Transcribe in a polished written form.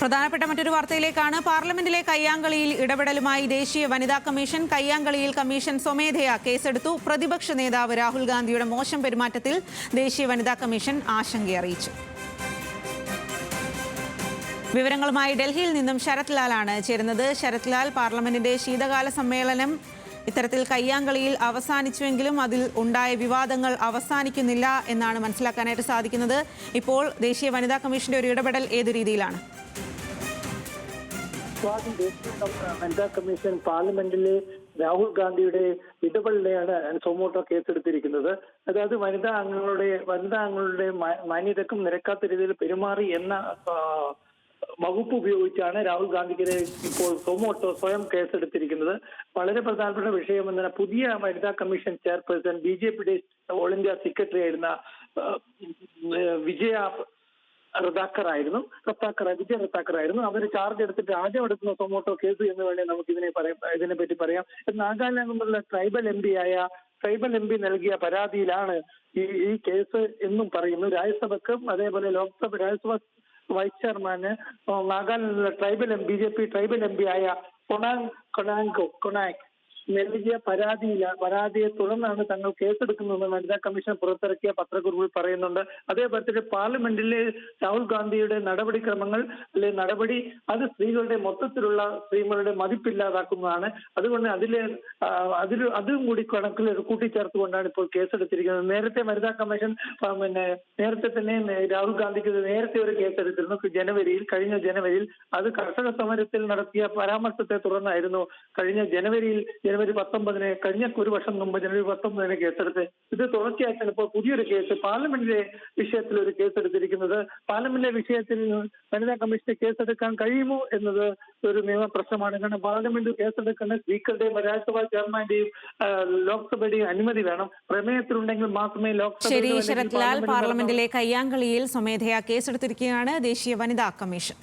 പ്രധാനപ്പെട്ട മറ്റൊരു വാർത്തയിലേക്കാണ്. പാർലമെന്റിലെ കയ്യാങ്കളിയിൽ ഇടപെടലുമായി ദേശീയ വനിതാ കമ്മീഷൻ. കയ്യാങ്കളിയിൽ കമ്മീഷൻ സ്വമേധയാ കേസെടുത്തു. പ്രതിപക്ഷ നേതാവ് രാഹുൽ ഗാന്ധിയുടെ മോശം പെരുമാറ്റത്തിൽ ദേശീയ വനിതാ കമ്മീഷൻ ആശങ്കയറിയിച്ചു. വിവരങ്ങളുമായി ഡൽഹിയിൽ നിന്നും ശരത് ലാലാണ് ചേരുന്നത്. ശരത് ലാൽ, പാർലമെന്റിന്റെ ശീതകാല സമ്മേളനം ഇത്തരത്തിൽ കയ്യാങ്കളിയിൽ അവസാനിച്ചുവെങ്കിലും അതിൽ ഉണ്ടായ വിവാദങ്ങൾ അവസാനിക്കുന്നില്ല എന്നാണ് മനസ്സിലാക്കാനായിട്ട് സാധിക്കുന്നത്. ഇപ്പോൾ ദേശീയ വനിതാ കമ്മീഷന്റെ ഒരു ഇടപെടൽ ഏതു രീതിയിലാണ്? ദേശീയ വനിതാ കമ്മീഷൻ പാർലമെന്റിലെ രാഹുൽ ഗാന്ധിയുടെ ഇടപെടലിനെയാണ് സോമോട്ടോ കേസെടുത്തിരിക്കുന്നത്. അതായത് വനിതാ അംഗങ്ങളുടെ മാന്യതക്കും നിരക്കാത്ത രീതിയിൽ പെരുമാറി എന്ന വകുപ്പ് ഉപയോഗിച്ചാണ് രാഹുൽ ഗാന്ധിക്കെതിരെ ഇപ്പോൾ സോമോട്ടോ സ്വയം കേസെടുത്തിരിക്കുന്നത്. വളരെ പ്രധാനപ്പെട്ട വിഷയം എന്നാൽ പുതിയ വനിതാ കമ്മീഷൻ ചെയർപേഴ്സൺ BJPയുടെ ഓൾ ഇന്ത്യ സെക്രട്ടറി ആയിരുന്ന വിജയ റത്താക്കർ ആയിരുന്നു. അവർ ചാർജ് എടുത്തിട്ട് ആദ്യം എടുക്കുന്ന സോമോട്ടോ കേസ് എന്ന് വേണേൽ നമുക്ക് ഇതിനെപ്പറ്റി പറയാം. നാഗാലാൻഡിലുള്ള ട്രൈബൽ എം പി നൽകിയ പരാതിയിലാണ് ഈ കേസ് എന്നും പറയുന്നു. രാജ്യസഭക്കും അതേപോലെ രാജ്യസഭ വൈസ് ചെയർമാന് നാഗാലാൻഡിലെ BJP ട്രൈബൽ എം പി ആയ കൊണാക് നൽകിയ പരാതിയെ തുടർന്നാണ് തങ്ങൾ കേസെടുക്കുന്നതെന്ന് വനിതാ കമ്മീഷൻ പുറത്തിറക്കിയ പത്രക്കുറിപ്പിൽ പറയുന്നുണ്ട്. അതേപോലെ തന്നെ പാർലമെന്റിലെ രാഹുൽ ഗാന്ധിയുടെ നടപടി അത് സ്ത്രീകളുടെ മതിപ്പില്ലാതാക്കുന്നതാണ്. അതുകൊണ്ട് അതും കൂടി കണക്കിൽ കൂട്ടിച്ചേർത്തുകൊണ്ടാണ് ഇപ്പോൾ കേസെടുത്തിരിക്കുന്നത്. നേരത്തെ വനിതാ കമ്മീഷൻ നേരത്തെ തന്നെ രാഹുൽ ഗാന്ധിക്ക് നേരത്തെ ഒരു കേസെടുത്തിരുന്നു. കഴിഞ്ഞ ജനുവരിയിൽ അത് കർഷക സമരത്തിൽ നടത്തിയ പരാമർശത്തെ തുടർന്നായിരുന്നു. ജനുവരി 19 കഴിഞ്ഞ ഒരു വർഷം മുമ്പ് ജനുവരി 19 കേസെടുത്ത്. ഇത് തുടർച്ചയായിട്ടാണ് ഇപ്പോൾ പുതിയൊരു കേസ് പാർലമെന്റിലെ വിഷയത്തിൽ ഒരു കേസെടുത്തിരിക്കുന്നത്. പാർലമെന്റിലെ വിഷയത്തിൽ വനിതാ കമ്മീഷന് കേസെടുക്കാൻ കഴിയുമോ എന്നത് ഒരു നിയമ പ്രശ്നമാണ്. കാരണം പാർലമെന്റ് കേസെടുക്കുന്ന സ്പീക്കറുടെയും രാജ്യസഭാ ചെയർമാന്റെയും ലോക്സഭയുടെയും അനുമതി വേണം. പ്രമേയത്തിലുണ്ടെങ്കിൽ മാത്രമേ ശരി, ശരത് ലാൽ, പാർലമെന്റിലെ കയ്യാങ്കളിയിൽ സ്വമേധയാ കേസെടുത്തിരിക്കുകയാണ് ദേശീയ വനിതാ കമ്മീഷൻ.